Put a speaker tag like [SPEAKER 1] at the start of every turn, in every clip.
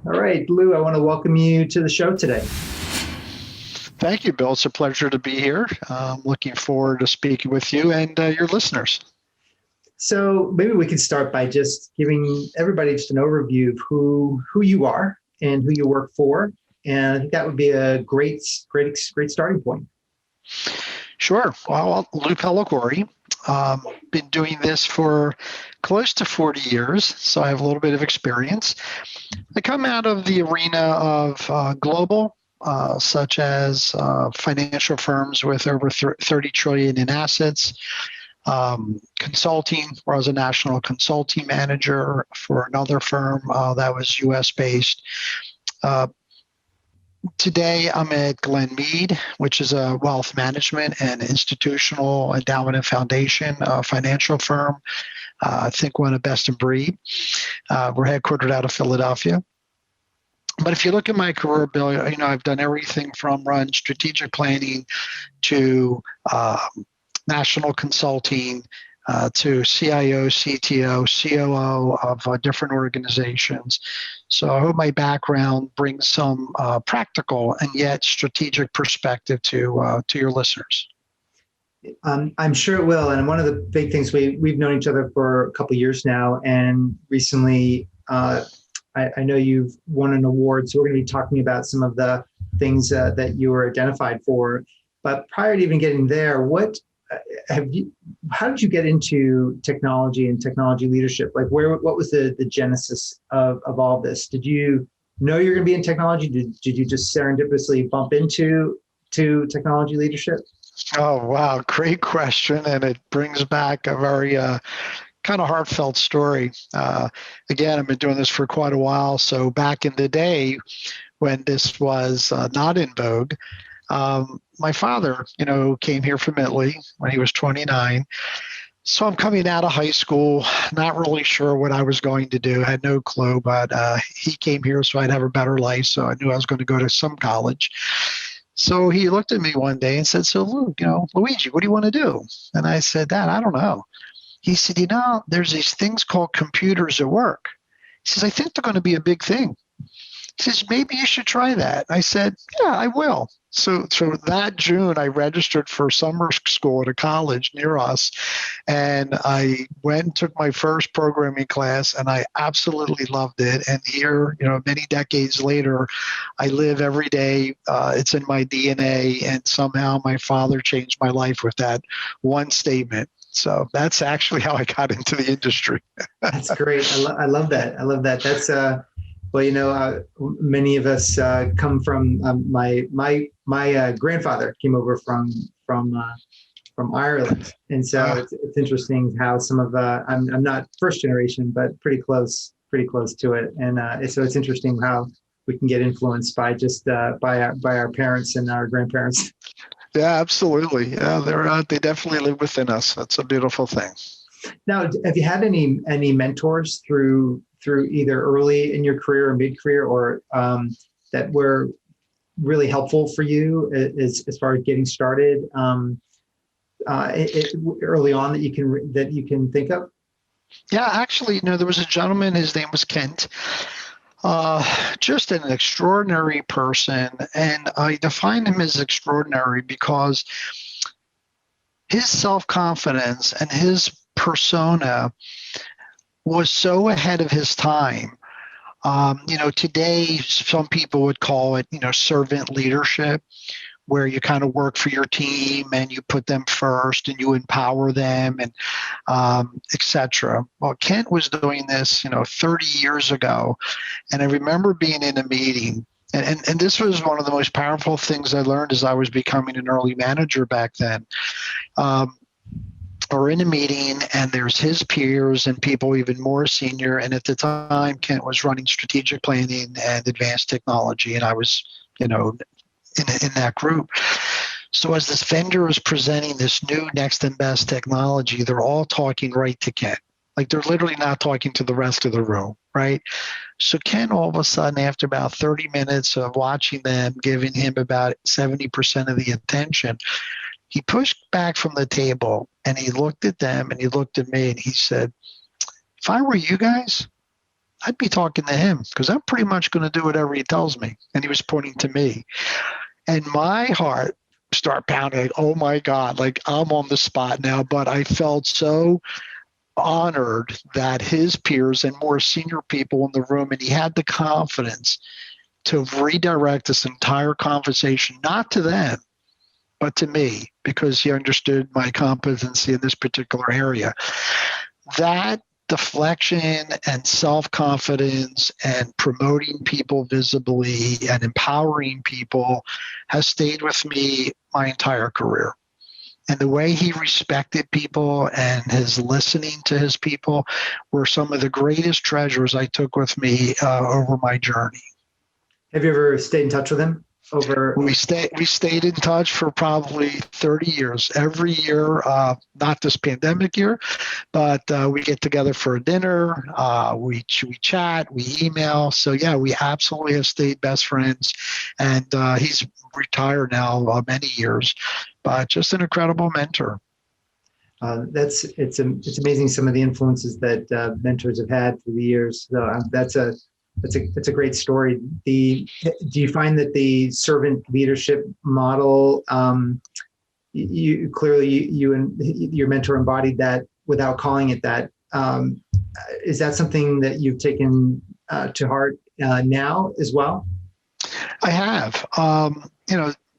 [SPEAKER 1] All right, Lou, I want to welcome you to the show today.
[SPEAKER 2] Thank you, Bill. It's a pleasure to be here. Looking forward to speaking with you and your listeners.
[SPEAKER 1] So maybe we can start by just giving everybody just an overview of who you are and who you work for, and I think that would be a great starting point.
[SPEAKER 2] Sure. Well, Lou Pellicori. Been doing this for close to 40 years, so I have a little bit of experience. I come out of the arena of global, such as financial firms with over 30 trillion in assets, consulting, where I was a national consulting manager for another firm that was US based. Today, I'm at Glenmede, which is a wealth management and institutional endowment and foundation financial firm. I think one of the best in breed. We're headquartered out of Philadelphia. But if you look at my career, Bill, I've done everything from run strategic planning to national consulting to CIO, CTO, COO of different organizations. So I hope my background brings some practical and yet strategic perspective to your listeners.
[SPEAKER 1] I'm sure it will. And one of the big things we've known each other for a couple of years now, and recently I know you've won an award. So we're going to be talking about some of the things that you were identified for. But prior to even getting there, how did you get into technology and technology leadership? Like what was the genesis of all this? Did you know you're going to be in technology? Did you just serendipitously bump into technology leadership?
[SPEAKER 2] Oh, wow. Great question. And it brings back a very kind of heartfelt story. Again, I've been doing this for quite a while. So back in the day when this was not in vogue, my father, came here from Italy when he was 29. So I'm coming out of high school, not really sure what I was going to do, had no clue, but he came here so I'd have a better life. So I knew I was going to go to some college. So he looked at me one day and said, "So Luke, Luigi, what do you want to do?" And I said, "Dad, I don't know." He said, "There's these things called computers at work." He says, "I think they're going to be a big thing." He says, "Maybe you should try that." I said, "Yeah, I will." So that June, I registered for summer school at a college near us, and I went and took my first programming class, and I absolutely loved it. And here, many decades later, I live every day. It's in my DNA, and somehow my father changed my life with that one statement. So that's actually how I got into the industry.
[SPEAKER 1] That's great. I love that. I love that. That's many of us come from my grandfather came over from Ireland, and so it's interesting how some of I'm not first generation, but pretty close to it, and so it's interesting how we can get influenced by just by our parents and our grandparents.
[SPEAKER 2] Yeah, absolutely. Yeah, they definitely live within us. That's a beautiful thing.
[SPEAKER 1] Now, have you had any mentors through either early in your career or mid-career, or that were really helpful for you as far as getting started early on that you can think of?
[SPEAKER 2] Yeah, actually, there was a gentleman. His name was Kent. Just an extraordinary person, and I define him as extraordinary because his self-confidence and his persona was so ahead of his time. Today, some people would call it, servant leadership, where you kind of work for your team and you put them first and you empower them and et cetera. Well, Kent was doing this, 30 years ago. And I remember being in a meeting, and this was one of the most powerful things I learned as I was becoming an early manager back then. We're in a meeting and there's his peers and people even more senior. And at the time, Kent was running strategic planning and advanced technology. And I was, in that group. So as this vendor is presenting this new next and best technology, they're all talking right to Kent. Like they're literally not talking to the rest of the room, right? So Ken, all of a sudden, after about 30 minutes of watching them, giving him about 70% of the attention, he pushed back from the table and he looked at them and he looked at me and he said, "If I were you guys, I'd be talking to him because I'm pretty much going to do whatever he tells me. And he was pointing to me. And my heart started pounding, like, oh my God, like I'm on the spot now. But I felt so honored that his peers and more senior people in the room, and he had the confidence to redirect this entire conversation, not to them, but to me, because he understood my competency in this particular area. That deflection and self-confidence and promoting people visibly and empowering people has stayed with me my entire career. And the way he respected people and his listening to his people were some of the greatest treasures I took with me over my journey.
[SPEAKER 1] Have you ever stayed in touch with him over?
[SPEAKER 2] We stayed in touch for probably 30 years. Every year, not this pandemic year, but we get together for a dinner. We chat, we email. So yeah, we absolutely have stayed best friends. And he's retired now many years, but just an incredible mentor.
[SPEAKER 1] It's amazing some of the influences that mentors have had through the years. So that's a great story. Do you find that the servant leadership model, you clearly you and your mentor embodied that without calling it that? Is that something that you've taken to heart now as well?
[SPEAKER 2] I have.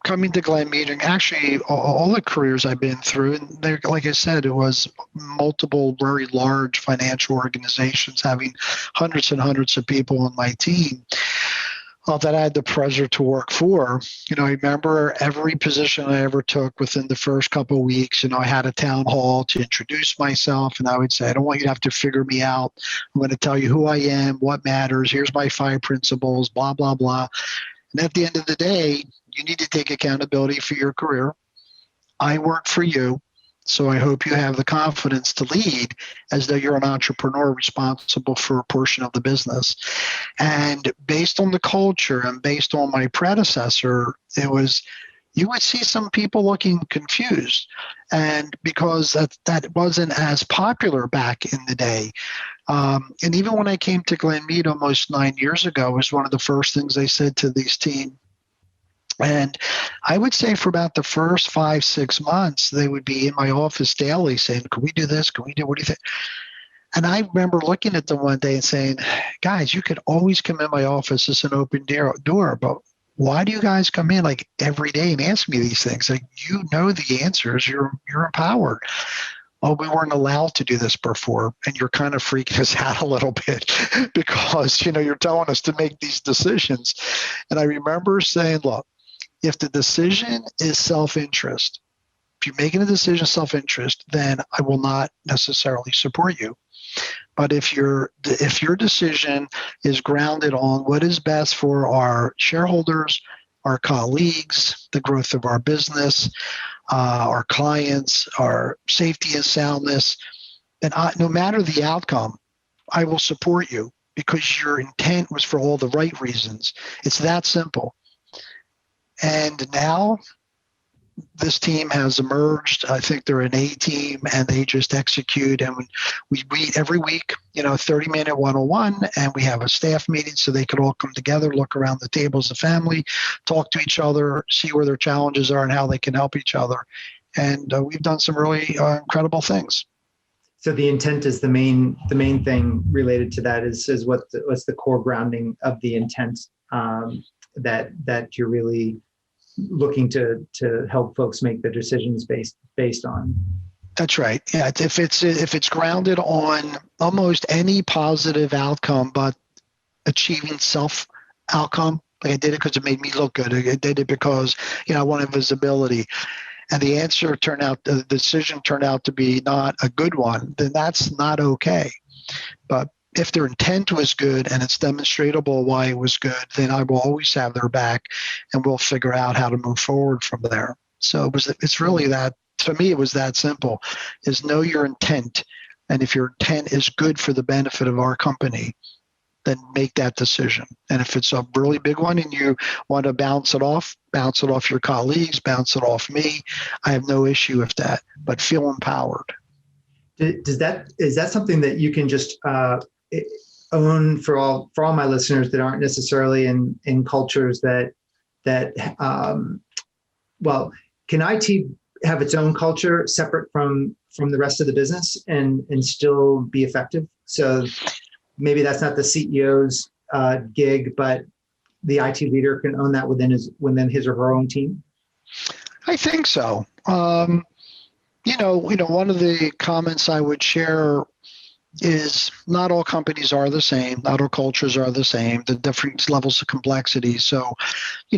[SPEAKER 2] Coming to Glenmede, and actually all the careers I've been through, and they, like I said, it was multiple very large financial organizations having hundreds and hundreds of people on my team that I had the pleasure to work for. I remember every position I ever took within the first couple of weeks, I had a town hall to introduce myself, and I would say, I don't want you to have to figure me out. I'm going to tell you who I am, what matters. Here's my 5 principles, blah, blah, blah. And at the end of the day, you need to take accountability for your career. I work for you, so I hope you have the confidence to lead as though you're an entrepreneur responsible for a portion of the business. And based on the culture and based on my predecessor, you would see some people looking confused. And because that wasn't as popular back in the day. And even when I came to Glenmede almost 9 years ago, it was one of the first things they said to these team. And I would say for about the first 5-6 months, they would be in my office daily saying, can we do this? What do you think? And I remember looking at them one day and saying, guys, you could always come in my office. It's an open door, but why do you guys come in like every day and ask me these things? Like, you know the answers, you're empowered. Oh, we weren't allowed to do this before. And you're kind of freaking us out a little bit because, you're telling us to make these decisions. And I remember saying, look, if the decision is self-interest, if you're making a decision of self-interest, then I will not necessarily support you. But if your decision is grounded on what is best for our shareholders, our colleagues, the growth of our business, our clients, our safety and soundness, then no matter the outcome, I will support you because your intent was for all the right reasons. It's that simple. And now this team has emerged. I think they're an A team and they just execute. And we meet every week, 30-minute one-on-one, and we have a staff meeting so they could all come together, look around the table as a family, talk to each other, see where their challenges are and how they can help each other. And we've done some really incredible things.
[SPEAKER 1] So the intent is the main thing related to that is what's the core grounding of the intent that you're really looking to help folks make their decisions based on.
[SPEAKER 2] That's right. Yeah, if it's grounded on almost any positive outcome, but achieving self outcome, like I did it because it made me look good. I did it because I wanted visibility, and the decision turned out to be not a good one, then that's not okay. But if their intent was good and it's demonstrable why it was good, then I will always have their back and we'll figure out how to move forward from there. So it's really that, to me, it was that simple, is know your intent. And if your intent is good for the benefit of our company, then make that decision. And if it's a really big one and you want to bounce it off your colleagues, bounce it off me, I have no issue with that, but feel empowered.
[SPEAKER 1] Is that something that you can just own, for all my listeners that aren't necessarily in cultures that well, can IT have its own culture separate from the rest of the business and still be effective? So maybe that's not the CEO's gig, but the IT leader can own that within his or her own team.
[SPEAKER 2] I think so. One of the comments I would share is not all companies are the same. Not all cultures are the same. The different levels of complexity. So,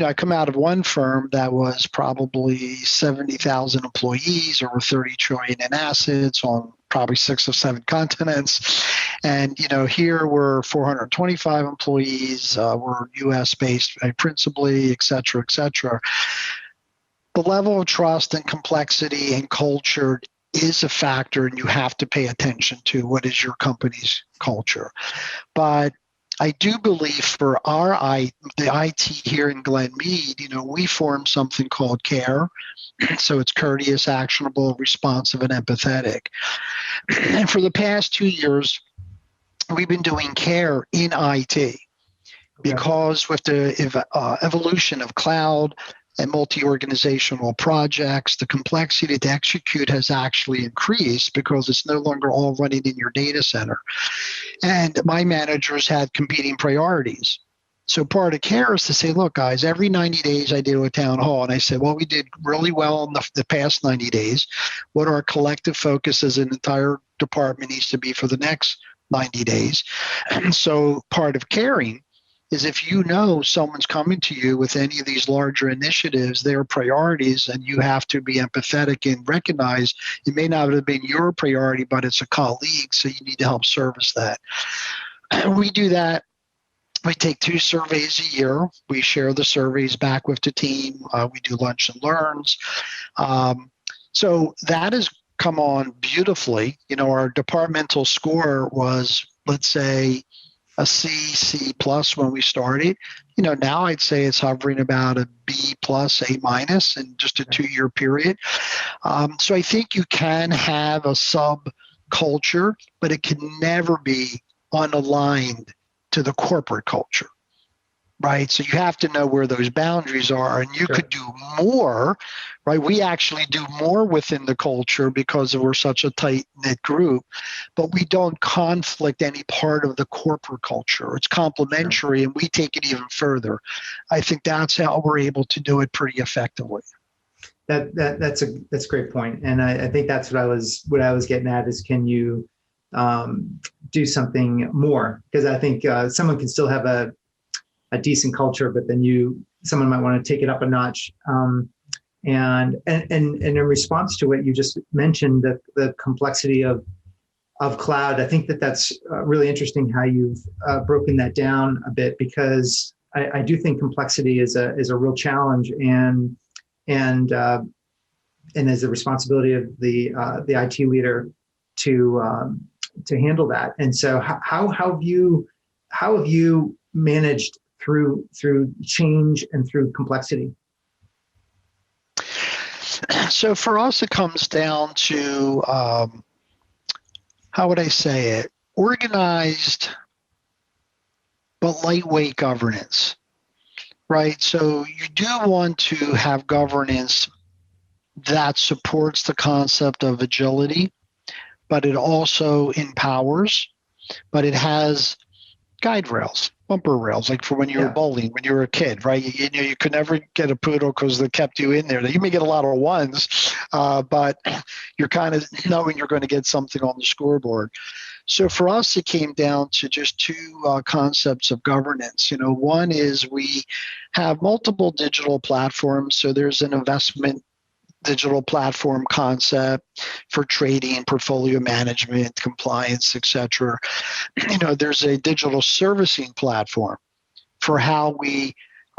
[SPEAKER 2] I come out of one firm that was probably 70,000 employees, over 30 trillion in assets on probably 6 or 7 continents. And, here we're 425 employees. We're US based principally, et cetera, et cetera. The level of trust and complexity and culture is a factor, and you have to pay attention to what is your company's culture. But I do believe for the IT here in Glenmede, we form something called CARE. So it's courteous, actionable, responsive, and empathetic. And for the past 2 years, we've been doing CARE in IT because with the evolution of cloud and multi-organizational projects, the complexity to execute has actually increased because it's no longer all running in your data center. And my managers had competing priorities. So part of CARE is to say, look, guys, every 90 days I do a town hall. And I said, well, we did really well in the past 90 days. What our collective focus as an entire department needs to be for the next 90 days. And so part of caring is if someone's coming to you with any of these larger initiatives, their priorities, and you have to be empathetic and recognize it may not have been your priority, but it's a colleague, so you need to help service that. We do that. We take 2 surveys a year. We share the surveys back with the team. We do lunch and learns. So that has come on beautifully. Our departmental score was, let's say, a C plus when we started. Now I'd say it's hovering about a B plus, A minus in just a 2-year period. So I think you can have a subculture, but it can never be unaligned to the corporate culture, right? So you have to know where those boundaries are, and you could do more, right? We actually do more within the culture because we're such a tight-knit group, but we don't conflict any part of the corporate culture. It's complementary, and we take it even further. I think that's how we're able to do it pretty effectively.
[SPEAKER 1] That's a great point, and I think that's what I was getting at is, can you do something more? Because I think someone can still have a decent culture, but then someone might want to take it up a notch. And in response to what you just mentioned, the complexity of cloud, I think that's really interesting how you've broken that down a bit, because I do think complexity is a real challenge, and is the responsibility of the IT leader to handle that. And so how have you managed through change and through complexity?
[SPEAKER 2] So for us, it comes down to, how would I say it? Organized but lightweight governance, right? So you do want to have governance that supports the concept of agility, but it also empowers, but it has guide rails, bumper rails, like for when you were bowling, when you were a kid, right? You could never get a poodle because they kept you in there. You may get a lot of ones, but you're kind of knowing you're going to get something on the scoreboard. So for us, it came down to just 2 concepts of governance. One is we have multiple digital platforms. So there's an investment digital platform concept for trading, portfolio management, compliance, et cetera. There's a digital servicing platform for how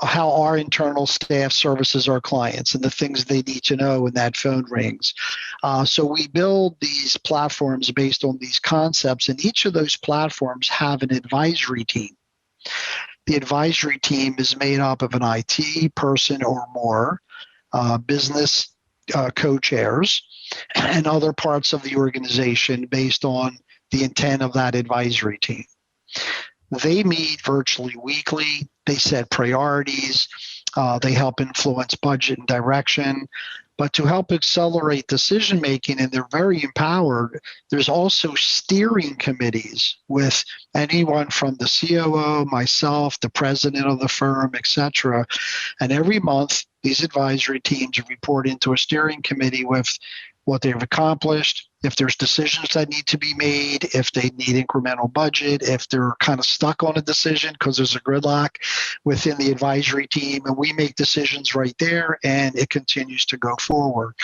[SPEAKER 2] our internal staff services our clients and the things they need to know when that phone rings. So we build these platforms based on these concepts, and each of those platforms have an advisory team. The advisory team is made up of an IT person or more, business co-chairs, and other parts of the organization based on the intent of that advisory team. They meet virtually weekly. They set priorities. They help influence budget and direction. But to help accelerate decision making, and they're very empowered, there's also steering committees with anyone from the COO, myself, the president of the firm, et cetera. And every month, these advisory teams report into a steering committee with what they've accomplished, if there's decisions that need to be made, if they need incremental budget, if they're kind of stuck on a decision because there's a gridlock within the advisory team, and we make decisions right there, and it continues to go forward.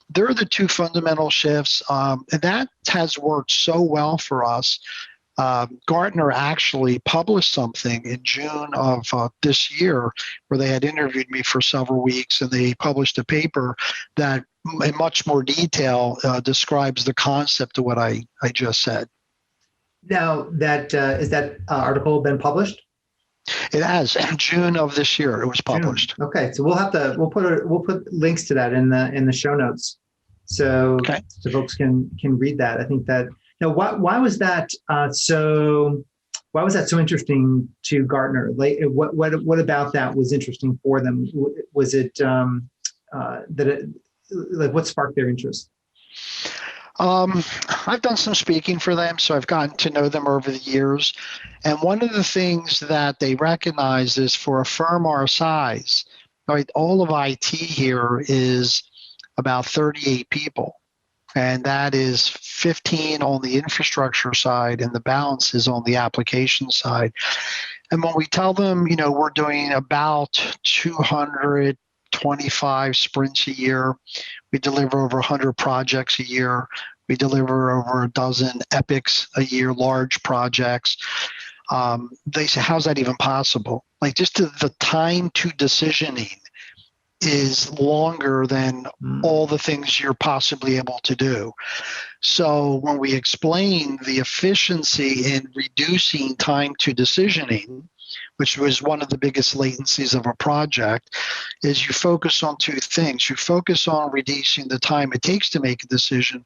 [SPEAKER 2] There are the two fundamental shifts, and that has worked so well for us. Gartner actually published something in June of this year where they had interviewed me for several weeks, and they published a paper that in much more detail describes the concept of what I just said.
[SPEAKER 1] Now, that is that article been published?
[SPEAKER 2] It has. In June of this year, it was published.
[SPEAKER 1] June. Okay, so we'll put links to that in the show notes, so
[SPEAKER 2] Okay.
[SPEAKER 1] so folks can read that. I think that. Now, why was that so? Why was that so interesting to Gartner? Like, what about that was interesting for them? Was it what sparked their interest?
[SPEAKER 2] I've done some speaking for them, so I've gotten to know them over the years. And one of the things that they recognize is for a firm our size, right? All of IT here is about 38 people. And that is 15 on the infrastructure side, and the balance is on the application side. And when we tell them, we're doing about 225 sprints a year, we deliver over 100 projects a year, we deliver over a dozen epics a year, large projects. They say, how's that even possible? Like, just the time to decisioning is longer than all the things you're possibly able to do. So when we explain the efficiency in reducing time to decisioning, which was one of the biggest latencies of a project, is you focus on two things. You focus on reducing the time it takes to make a decision,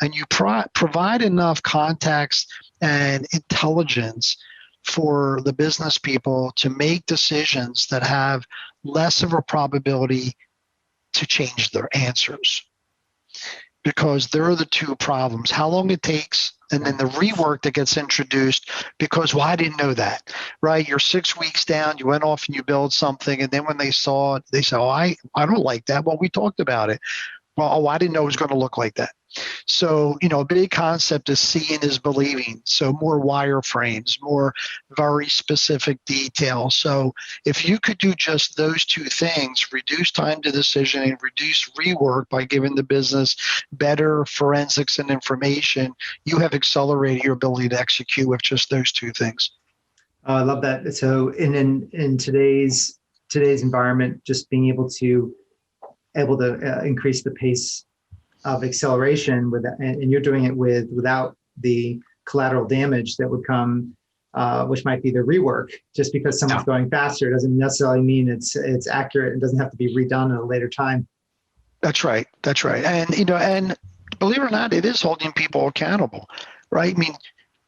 [SPEAKER 2] and you provide enough context and intelligence for the business people to make decisions that have less of a probability to change their answers. Because there are the two problems: how long it takes, and then the rework that gets introduced because, well, I didn't know that, right? You're 6 weeks down, you went off and you build something, and then when they saw it, they said, oh, I don't like that. Well, we talked about it. Well, oh, I didn't know it was going to look like that. So, a big concept is seeing is believing. So more wireframes, more very specific detail. So if you could do just those two things, reduce time to decisioning, reduce rework by giving the business better forensics and information, you have accelerated your ability to execute with just those two things.
[SPEAKER 1] I love that. So in today's environment, just being able to increase the pace of acceleration and you're doing it without the collateral damage that would come, which might be the rework. Just because someone's going faster doesn't necessarily mean it's accurate and doesn't have to be redone at a later time.
[SPEAKER 2] That's right. And and believe it or not, it is holding people accountable, right? I mean,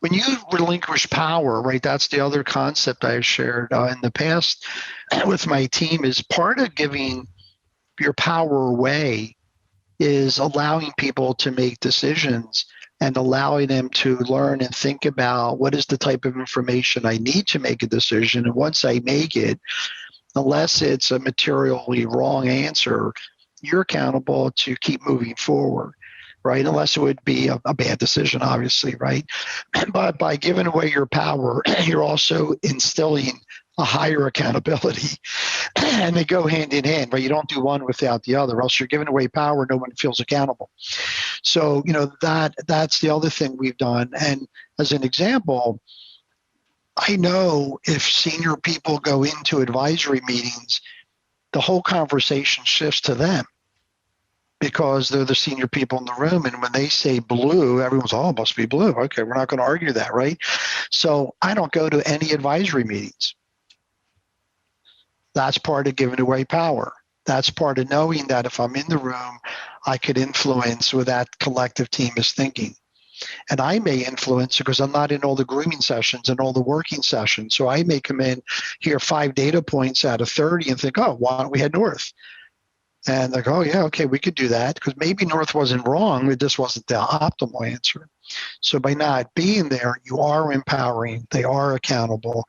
[SPEAKER 2] when you relinquish power, right, that's the other concept I've shared in the past with my team, is part of giving your power away is allowing people to make decisions and allowing them to learn and think about what is the type of information I need to make a decision. And once I make it, unless it's a materially wrong answer, you're accountable to keep moving forward, right? Unless it would be a bad decision, obviously, right? But by giving away your power, you're also instilling a higher accountability, and they go hand in hand, right? You don't do one without the other, else you're giving away power, no one feels accountable. So, that's the other thing we've done. And as an example, I know if senior people go into advisory meetings, the whole conversation shifts to them because they're the senior people in the room. And when they say blue, everyone's, oh, it must be blue. Okay, we're not going to argue that, right? So I don't go to any advisory meetings. That's part of giving away power. That's part of knowing that if I'm in the room, I could influence what that collective team is thinking. And I may influence because I'm not in all the grooming sessions and all the working sessions. So I may come in, hear 5 data points out of 30 and think, oh, why don't we head north? And they go, oh, yeah, okay, we could do that, because maybe north wasn't wrong. It just wasn't the optimal answer. So by not being there, you are empowering. They are accountable.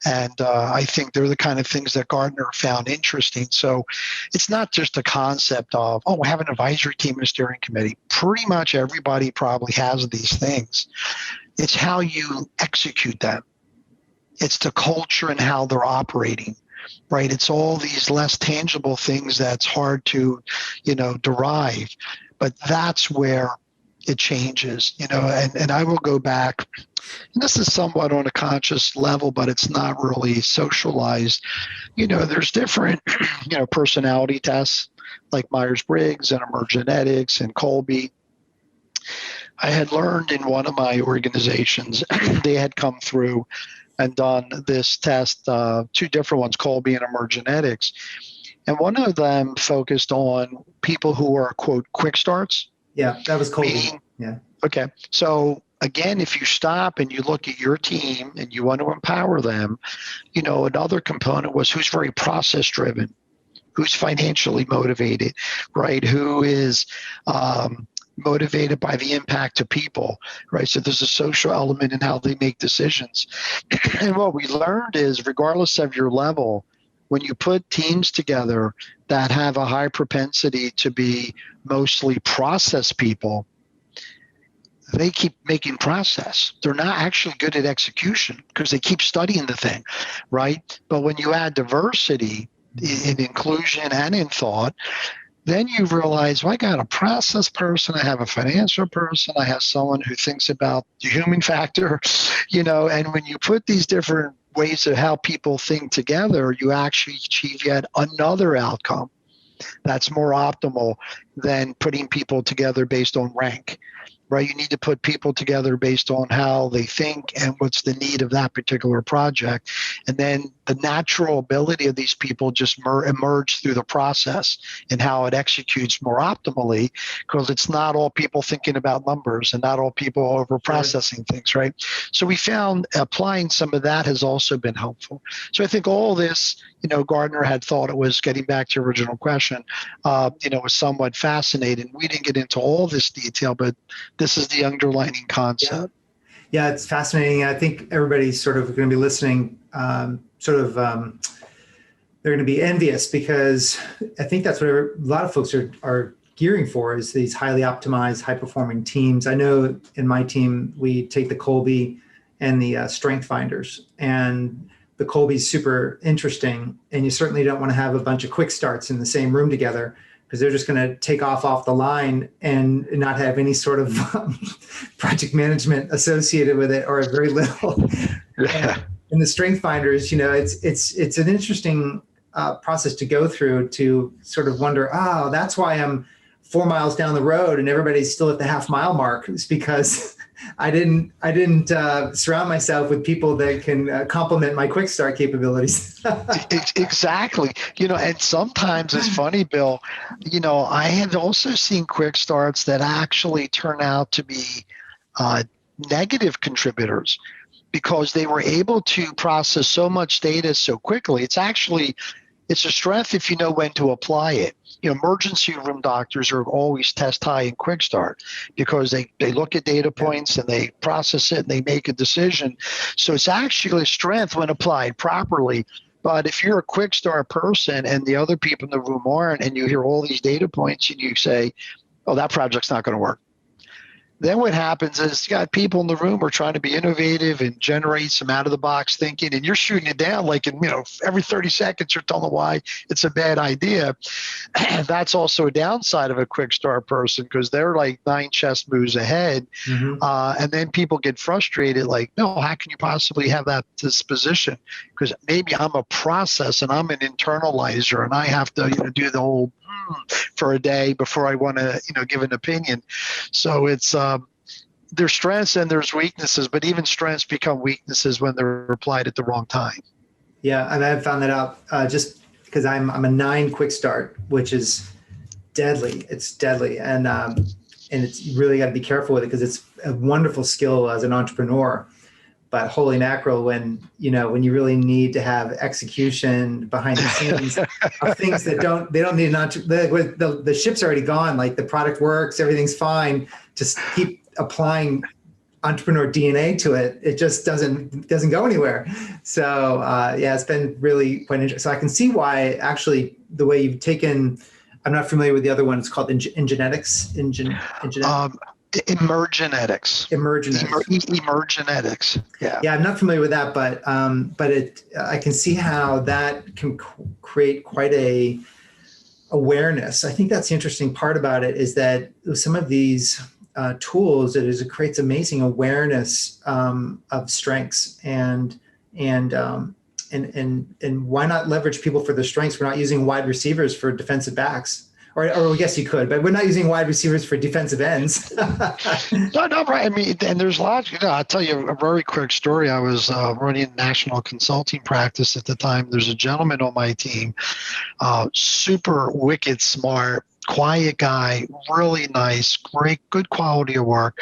[SPEAKER 2] And I think they're the kind of things that Gartner found interesting. So it's not just a concept of, oh, we have an advisory team and a steering committee. Pretty much everybody probably has these things. It's how you execute them. It's the culture and how they're operating. Right. It's all these less tangible things that's hard to, derive. But that's where it changes, and I will go back. And this is somewhat on a conscious level, but it's not really socialized. There's different, personality tests like Myers-Briggs and Emergenetics and Colby. I had learned in one of my organizations, they had come through and done this test, 2 different ones, Colby and Emergenetics. And one of them focused on people who were, quote, quick starts.
[SPEAKER 1] Yeah, that was Colby. Yeah.
[SPEAKER 2] Okay. So again, if you stop and you look at your team and you want to empower them, another component was who's very process driven, who's financially motivated, right? Who is motivated by the impact to people, right? So there's a social element in how they make decisions. And what we learned is, regardless of your level, when you put teams together that have a high propensity to be mostly process people, they keep making process. They're not actually good at execution because they keep studying the thing, right? But when you add diversity in inclusion and in thought, then you realize, well, I got a process person, I have a financial person, I have someone who thinks about the human factor, and when you put these different ways of how people think together, you actually achieve yet another outcome that's more optimal than putting people together based on rank. Right? You need to put people together based on how they think and what's the need of that particular project. And then the natural ability of these people just emerge through the process and how it executes more optimally, because it's not all people thinking about numbers and not all people over processing things, right? So we found applying some of that has also been helpful. So I think all this, Gardner had thought it was, getting back to your original question, was somewhat fascinating. We didn't get into all this detail, but this is the underlying concept.
[SPEAKER 1] Yeah, it's fascinating. I think everybody's sort of going to be listening, they're going to be envious, because I think that's what a lot of folks are gearing for, is these highly optimized, high-performing teams. I know in my team, we take the Colby and the strength finders, and the Colby's super interesting, and you certainly don't want to have a bunch of quick starts in the same room together, because they're just going to take off the line and not have any sort of project management associated with it, or very little.
[SPEAKER 2] Yeah.
[SPEAKER 1] And the strength finders, it's an interesting process to go through, to sort of wonder, that's why I'm 4 miles down the road and everybody's still at the half-mile mark. It's because I didn't surround myself with people that can complement my quick start capabilities.
[SPEAKER 2] Exactly. And sometimes it's funny, Bill, I have also seen quick starts that actually turn out to be negative contributors, because they were able to process so much data so quickly. It's a strength if you know when to apply it. Emergency room doctors are always test high in quick start, because they look at data points and they process it and they make a decision. So it's actually a strength when applied properly. But if you're a quick start person and the other people in the room aren't, and you hear all these data points and you say, oh, that project's not going to work, then what happens is you got people in the room who are trying to be innovative and generate some out-of-the-box thinking, and you're shooting it down like every 30 seconds you're telling them why it's a bad idea. That's also a downside of a quick start person, because they're like 9 chess moves ahead.
[SPEAKER 1] Mm-hmm.
[SPEAKER 2] And then people get frustrated, like, no, how can you possibly have that disposition? Because maybe I'm a process and I'm an internalizer, and I have to do the whole for a day before I want to give an opinion. So it's there's strengths and there's weaknesses, but even strengths become weaknesses when they're applied at the wrong time.
[SPEAKER 1] Yeah, and I found that out just because I'm a 9 quick start, which is deadly. It's deadly, and and it's you really got to be careful with it because it's a wonderful skill as an entrepreneur. But holy mackerel, when you really need to have execution behind the scenes of things that they don't need the ship's already gone, like the product works, everything's fine. Just keep applying entrepreneur DNA to it. It just doesn't go anywhere. So it's been really quite interesting. So I can see why actually the way you've taken. I'm not familiar with the other one. It's called Emergenetics.
[SPEAKER 2] Emergenetics. Emergenetics. Yeah.
[SPEAKER 1] Yeah, I'm not familiar with that, but I can see how that can create quite a awareness. I think that's the interesting part about it is that some of these tools, it creates amazing awareness of strengths and why not leverage people for their strengths? We're not using wide receivers for defensive backs. Or I guess you could, but we're not using wide receivers for defensive ends.
[SPEAKER 2] No, right. I mean, and there's lots. I'll tell you a very quick story. I was running a national consulting practice at the time. There's a gentleman on my team, super wicked smart, quiet guy, really nice, great, good quality of work.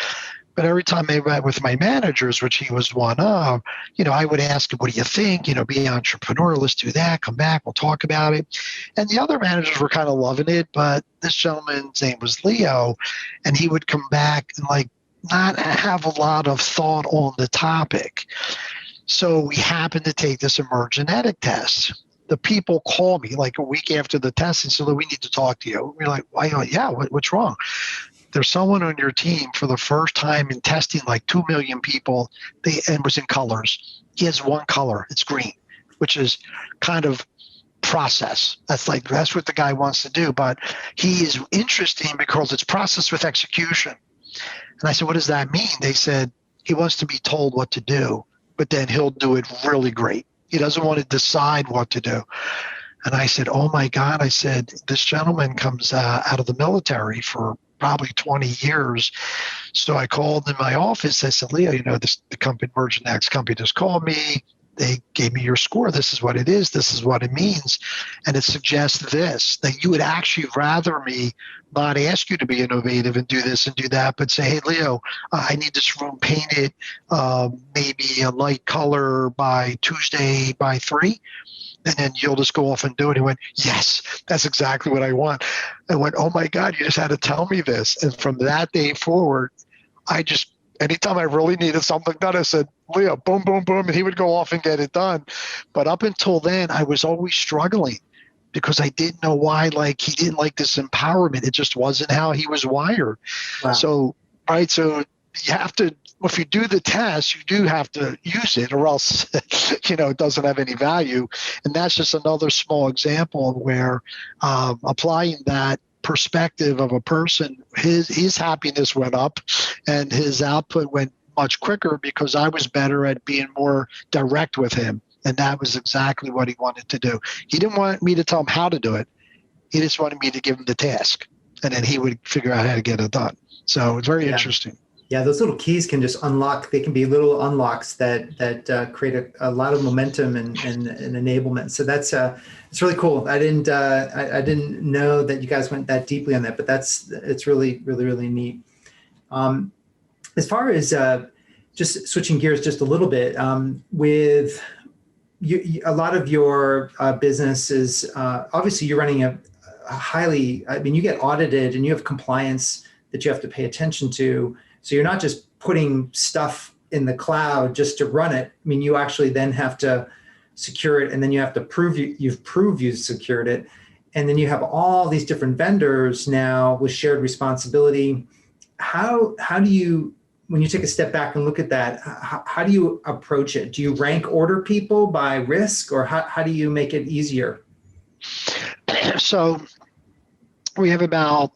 [SPEAKER 2] But every time I met with my managers, which he was one of, I would ask him, what do you think? Be an entrepreneur. Let's do that. Come back. We'll talk about it. And the other managers were kind of loving it. But this gentleman's name was Leo. And he would come back and not have a lot of thought on the topic. So we happened to take this emergenetic test. The people call me like a week after the test and said, we need to talk to you. We're like, why? Yeah, what's wrong? There's someone on your team for the first time in testing 2 million people, and was in colors. He has one color. It's green, which is kind of process. That's what the guy wants to do. But he is interesting because it's process with execution. And I said, what does that mean? They said he wants to be told what to do, but then he'll do it really great. He doesn't want to decide what to do. And I said, oh my God. I said, this gentleman comes out of the military for probably 20 years. So I called in my office. I said, Leo, the company, Emergenex company just called me. They gave me your score. This is what it is. This is what it means. And it suggests this, that you would actually rather me not ask you to be innovative and do this and do that, but say, hey, Leo, I need this room painted maybe a light color by Tuesday by 3. And then you'll just go off and do it. He went, yes, that's exactly what I want. I went, oh my God, you just had to tell me this. And from that day forward, anytime I really needed something done, I said, Leo, boom, boom, boom. And he would go off and get it done. But up until then, I was always struggling because I didn't know why, he didn't like this empowerment. It just wasn't how he was wired.
[SPEAKER 1] Wow.
[SPEAKER 2] So you have to, if you do the test, you do have to use it or else, it doesn't have any value. And that's just another small example where applying that perspective of a person, his happiness went up and his output went much quicker because I was better at being more direct with him. And that was exactly what he wanted to do. He didn't want me to tell him how to do it. He just wanted me to give him the task. And then he would figure out how to get it done. So it's very interesting.
[SPEAKER 1] Yeah, those little keys can just unlock. They can be little unlocks that create a lot of momentum and enablement. So that's it's really cool. I didn't know that you guys went that deeply on that, but it's really, really, really neat. As far as just switching gears just a little bit, with you, a lot of your business is obviously you're running a highly. I mean, you get audited and you have compliance that you have to pay attention to. So you're not just putting stuff in the cloud just to run it. I mean, you actually then have to secure it, and then you have to prove you've secured it. And then you have all these different vendors now with shared responsibility. How do you, when you take a step back and look at that, how do you approach it? Do you rank order people by risk, or how do you make it easier?
[SPEAKER 2] So we have about,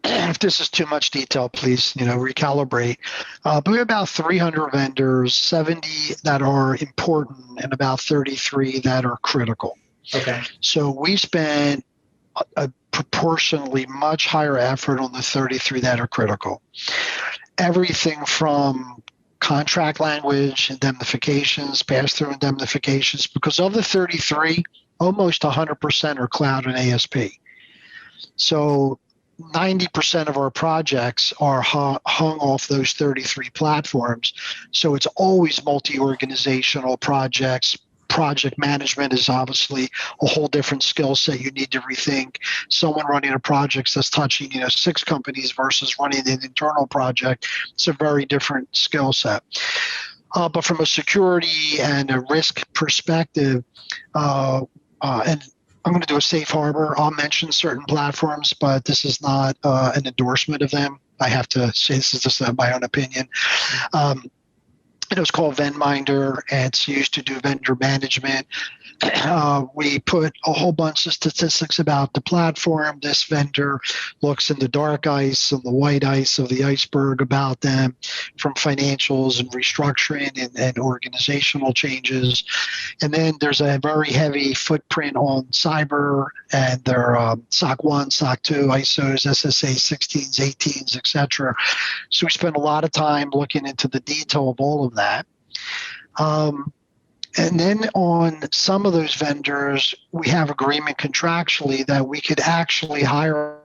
[SPEAKER 2] if this is too much detail, please, recalibrate. But we have about 300 vendors, 70 that are important, and about 33 that are critical.
[SPEAKER 1] Okay.
[SPEAKER 2] So we spend a proportionally much higher effort on the 33 that are critical. Everything from contract language, indemnifications, pass-through indemnifications, because of the 33, almost 100% are cloud and ASP. So 90% of our projects are hung off those 33 platforms. So it's always multi-organizational projects. Project management is obviously a whole different skill set. You need to rethink. Someone running a project that's touching 6 companies versus running an internal project, it's a very different skill set. But from a security and a risk perspective, and I'm going to do a safe harbor. I'll mention certain platforms, but this is not an endorsement of them. I have to say this is just my own opinion. It was called Vendminder, and it's used to do vendor management. We put a whole bunch of statistics about the platform. This vendor looks in the dark ice and the white ice of the iceberg about them, from financials and restructuring and organizational changes. And then there's a very heavy footprint on cyber and their SOC 1, SOC 2, ISOs, SSA 16s, 18s, et cetera. So we spent a lot of time looking into the detail of all of that. And then on some of those vendors, we have agreement contractually that we could actually hire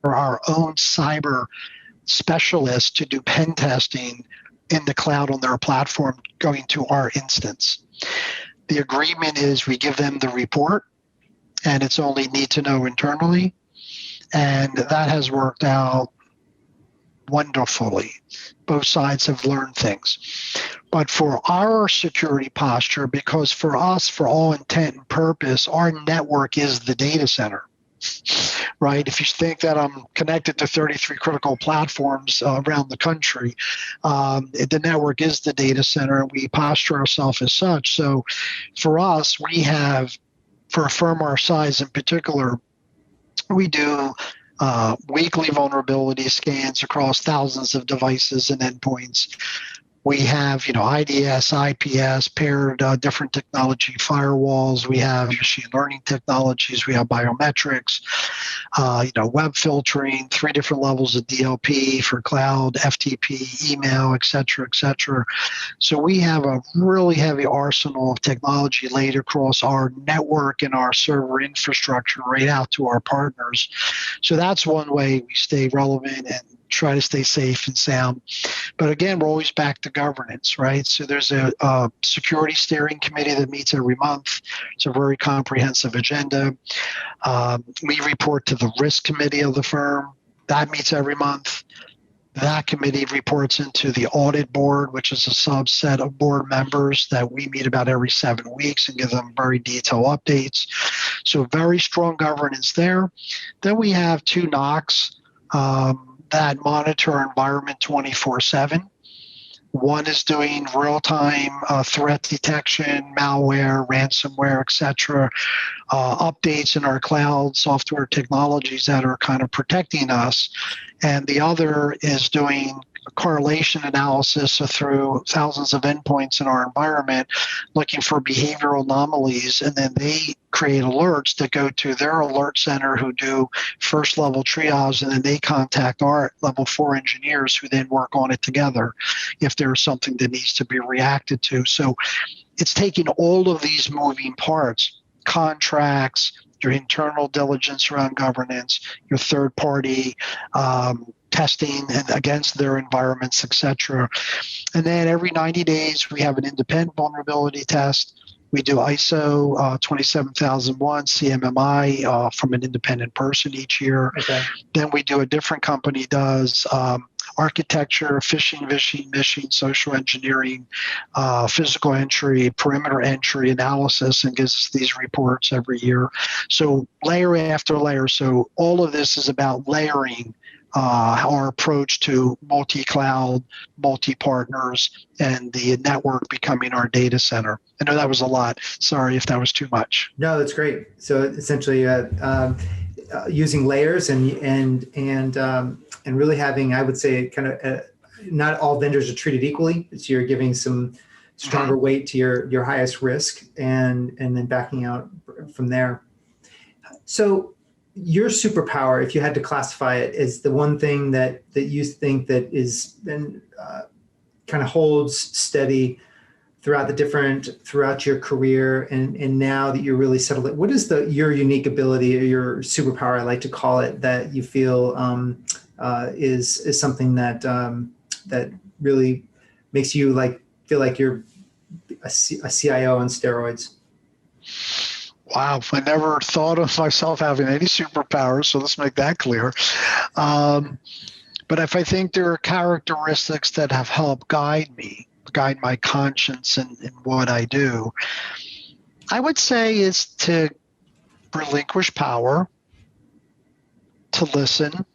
[SPEAKER 2] our own cyber specialists to do pen testing in the cloud on their platform going to our instance. The agreement is we give them the report, and it's only need to know internally. And that has worked out wonderfully. Both sides have learned things. But for our security posture, because for us, for all intent and purpose, our network is the data center, right? If you think that I'm connected to 33 critical platforms around the country, the network is the data center, and we posture ourselves as such. So for us, we have, for a firm our size in particular, we do weekly vulnerability scans across thousands of devices and endpoints. We have, IDS, IPS, paired different technology firewalls. We have machine learning technologies. We have biometrics, web filtering, 3 different levels of DLP for cloud, FTP, email, et cetera, et cetera. So we have a really heavy arsenal of technology laid across our network and our server infrastructure right out to our partners. So that's one way we stay relevant and try to stay safe and sound. But again, we're always back to governance, right? So there's a security steering committee that meets every month. It's a very comprehensive agenda. We report to the risk committee of the firm. That meets every month. That committee reports into the audit board, which is a subset of board members that we meet about every 7 weeks and give them very detailed updates. So very strong governance there. Then we have 2 NOCs that monitor our environment 24/7. One is doing real-time threat detection, malware, ransomware, et cetera, updates in our cloud software technologies that are kind of protecting us. And the other is doing correlation analysis through thousands of endpoints in our environment, looking for behavioral anomalies, and then they create alerts that go to their alert center, who do first level triage, and then they contact our level 4 engineers, who then work on it together if there's something that needs to be reacted to. So it's taking all of these moving parts, contracts, your internal diligence around governance, your third party testing and against their environments, et cetera. And then every 90 days, we have an independent vulnerability test. We do ISO 27001, CMMI from an independent person each year.
[SPEAKER 1] Okay.
[SPEAKER 2] Then we do, a different company does architecture, phishing, mishing, social engineering, physical entry, perimeter entry analysis, and gives us these reports every year. So layer after layer. So all of this is about layering our approach to multi-cloud, multi-partners, and the network becoming our data center. I know that was a lot. Sorry if that was too much.
[SPEAKER 1] No, that's great. So essentially, using layers and really having, I would say, kind of not all vendors are treated equally. So you're giving some stronger weight to your highest risk, and then backing out from there. So your superpower, if you had to classify it, is the one thing that you think that is then kind of holds steady throughout your career, and now that you're really settled, what is your unique ability, or your superpower, I like to call it, that you feel is something that really makes you feel like you're a CIO on steroids?
[SPEAKER 2] Wow, I never thought of myself having any superpowers, so let's make that clear. But if I think there are characteristics that have helped guide my conscience in what I do, I would say is to relinquish power, to listen,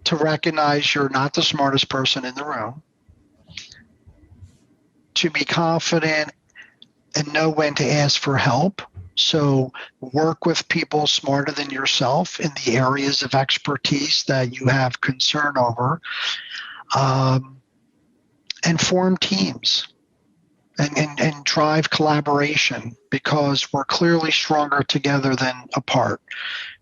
[SPEAKER 2] to recognize you're not the smartest person in the room, to be confident and know when to ask for help. So work with people smarter than yourself in the areas of expertise that you have concern over, and form teams and drive collaboration, because we're clearly stronger together than apart,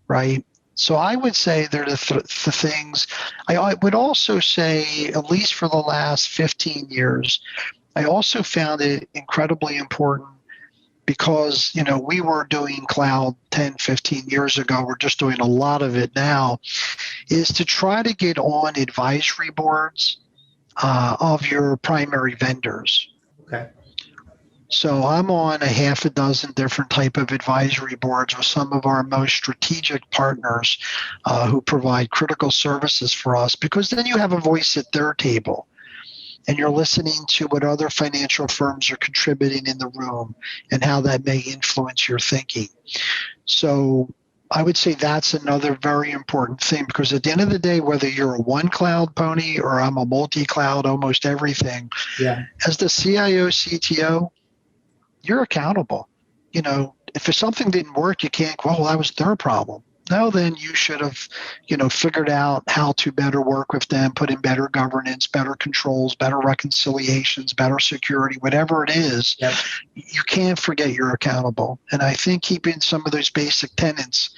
[SPEAKER 2] right? So I would say they're the things. I would also say, at least for the last 15 years, I also found it incredibly important, because we were doing cloud 10, 15 years ago. We're just doing a lot of it now, is to try to get on advisory boards of your primary vendors.
[SPEAKER 1] Okay.
[SPEAKER 2] So I'm on a half a dozen different type of advisory boards with some of our most strategic partners who provide critical services for us, because then you have a voice at their table and you're listening to what other financial firms are contributing in the room and how that may influence your thinking. So I would say that's another very important thing, because at the end of the day, whether you're a one cloud pony or I'm a multi-cloud, almost everything, as the CIO, CTO, you're accountable. If something didn't work, you can't, well, that was their problem. No, then you should have, figured out how to better work with them, put in better governance, better controls, better reconciliations, better security, whatever it is.
[SPEAKER 1] Yep.
[SPEAKER 2] You can't forget you're accountable. And I think keeping some of those basic tenets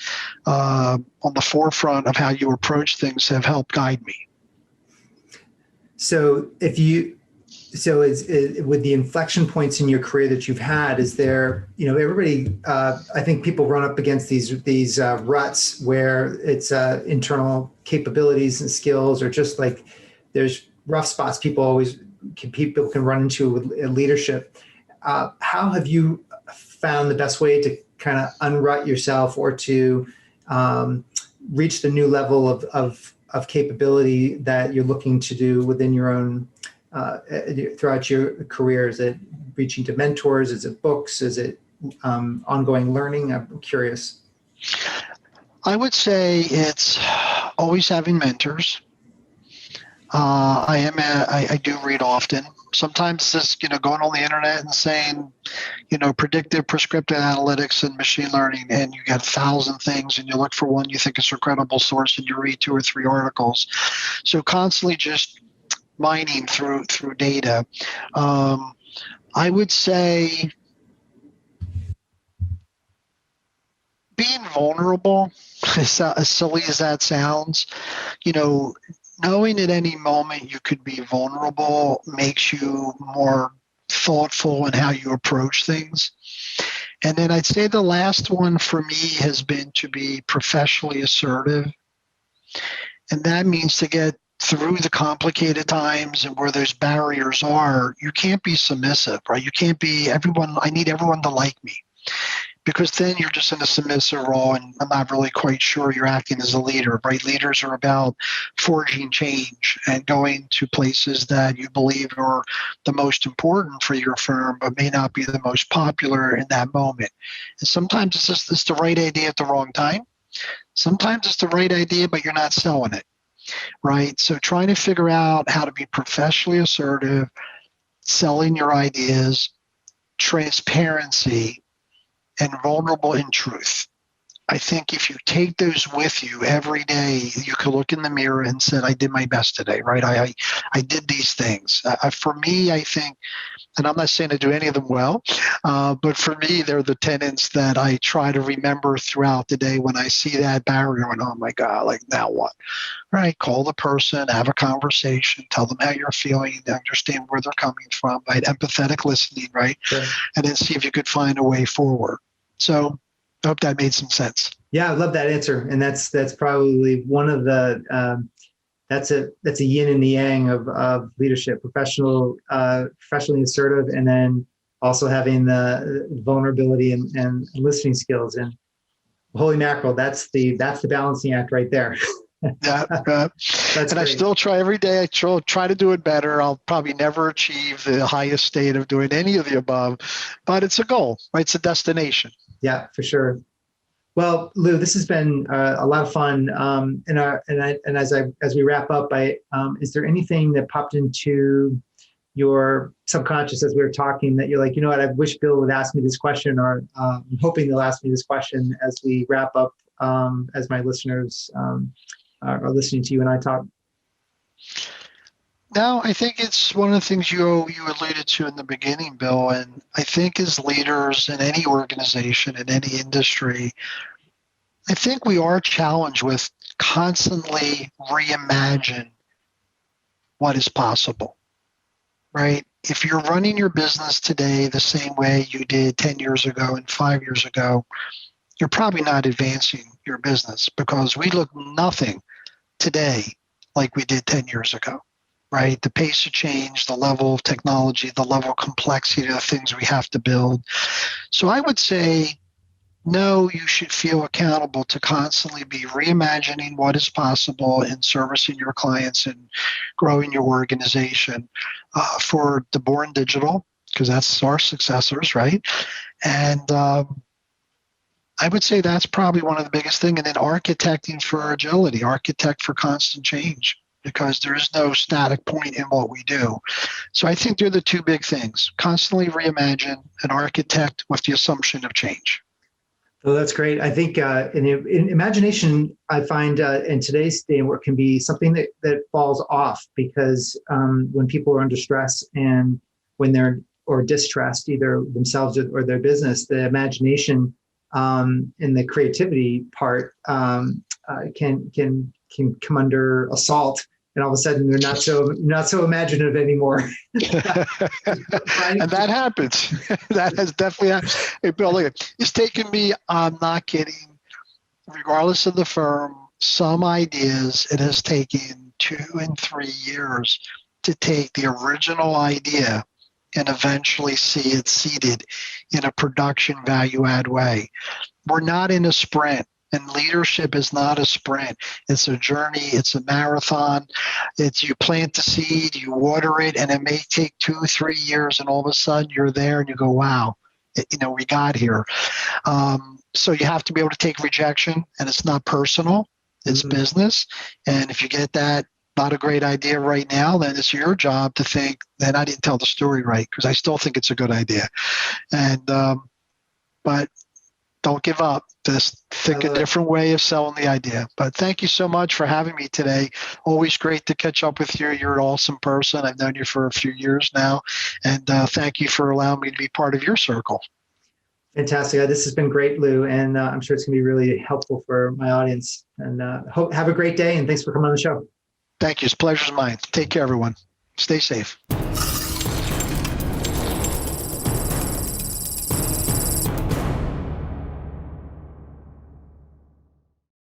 [SPEAKER 2] on the forefront of how you approach things have helped guide me.
[SPEAKER 1] So with the inflection points in your career that you've had, is there, everybody, I think people run up against these ruts where it's internal capabilities and skills, or just like there's rough spots people can run into with leadership. How have you found the best way to kind of unrut yourself, or to reach the new level of capability that you're looking to do within your own throughout your career? Is it reaching to mentors? Is it books? Is it ongoing learning? I'm curious.
[SPEAKER 2] I would say it's always having mentors. I do read often. Sometimes just going on the internet and saying, predictive prescriptive analytics and machine learning, and you get 1,000 things, and you look for one you think is a credible source, and you read 2 or 3 articles. So constantly just mining through data. I would say being vulnerable, as silly as that sounds, knowing at any moment you could be vulnerable makes you more thoughtful in how you approach things. And then I'd say the last one for me has been to be professionally assertive. And that means to get through the complicated times and where those barriers are, you can't be submissive, right? You can't be I need everyone to like me, because then you're just in a submissive role, and I'm not really quite sure you're acting as a leader, right? Leaders are about forging change and going to places that you believe are the most important for your firm, but may not be the most popular in that moment. And sometimes it's the right idea at the wrong time. Sometimes it's the right idea, but you're not selling it, right? So trying to figure out how to be professionally assertive, selling your ideas, transparency, and vulnerable in truth. I think if you take those with you every day, you can look in the mirror and say, I did my best today, right? I did these things. For me, I think, and I'm not saying to do any of them well, but for me, they're the tenets that I try to remember throughout the day when I see that barrier and, oh my God, like now what? Right? Call the person, have a conversation, tell them how you're feeling, understand where they're coming from, right? Empathetic listening, right?
[SPEAKER 1] Sure.
[SPEAKER 2] And then see if you could find a way forward. So I hope that made some sense.
[SPEAKER 1] Yeah, I love that answer, and that's probably one of the that's a yin and the yang of leadership, professionally assertive, and then also having the vulnerability and listening skills. And holy mackerel, that's the balancing act right there.
[SPEAKER 2] Yeah,
[SPEAKER 1] That's
[SPEAKER 2] and
[SPEAKER 1] great.
[SPEAKER 2] I still try every day. I try to do it better. I'll probably never achieve the highest state of doing any of the above, but it's a goal, right? It's a destination.
[SPEAKER 1] Yeah, for sure. Well, Lou, this has been a lot of fun. And as we wrap up, is there anything that popped into your subconscious as we were talking that you're like, you know what, I wish Bill would ask me this question, or I'm hoping they'll ask me this question as we wrap up, as my listeners are listening to you and I talk?
[SPEAKER 2] No, I think it's one of the things you alluded to in the beginning, Bill. And I think as leaders in any organization, in any industry, I think we are challenged with constantly reimagine what is possible, right? If you're running your business today the same way you did 10 years ago and 5 years ago, you're probably not advancing your business, because we look nothing today like we did 10 years ago, right? The pace of change, the level of technology, the level of complexity of the things we have to build. So I would say, no, you should feel accountable to constantly be reimagining what is possible in servicing your clients and growing your organization for the born digital, because that's our successors, right? And I would say that's probably one of the biggest things. And then architecting for agility, architect for constant change, because there is no static point in what we do. So I think they're the two big things: constantly reimagine and architect with the assumption of change.
[SPEAKER 1] Oh, that's great. I think in imagination, I find in today's day and work can be something that falls off, because when people are under stress and when they're or distressed, either themselves or their business, the imagination and the creativity part can come under assault, and all of a sudden they're not so imaginative anymore.
[SPEAKER 2] And that happens. That has definitely happened. Hey, Bill, look, it's taken me, I'm not kidding, regardless of the firm, some ideas, it has taken 2 and 3 years to take the original idea and eventually see it seeded in a production value add way. We're not in a sprint. And leadership is not a sprint. It's a journey. It's a marathon. It's you plant the seed, you water it, and it may take 2 or 3 years, and all of a sudden you're there and you go, wow, we got here. So you have to be able to take rejection, and it's not personal. It's business. And if you get that not a great idea right now, then it's your job to think, then I didn't tell the story right, because I still think it's a good idea. And but don't give up. Just think a different way of selling the idea. But thank you so much for having me today. Always great to catch up with you. You're an awesome person. I've known you for a few years now. And thank you for allowing me to be part of your circle.
[SPEAKER 1] Fantastic. This has been great, Lou. And I'm sure it's going to be really helpful for my audience. And have a great day. And thanks for coming on the show.
[SPEAKER 2] Thank you. It's a pleasure's mine. Take care, everyone. Stay safe.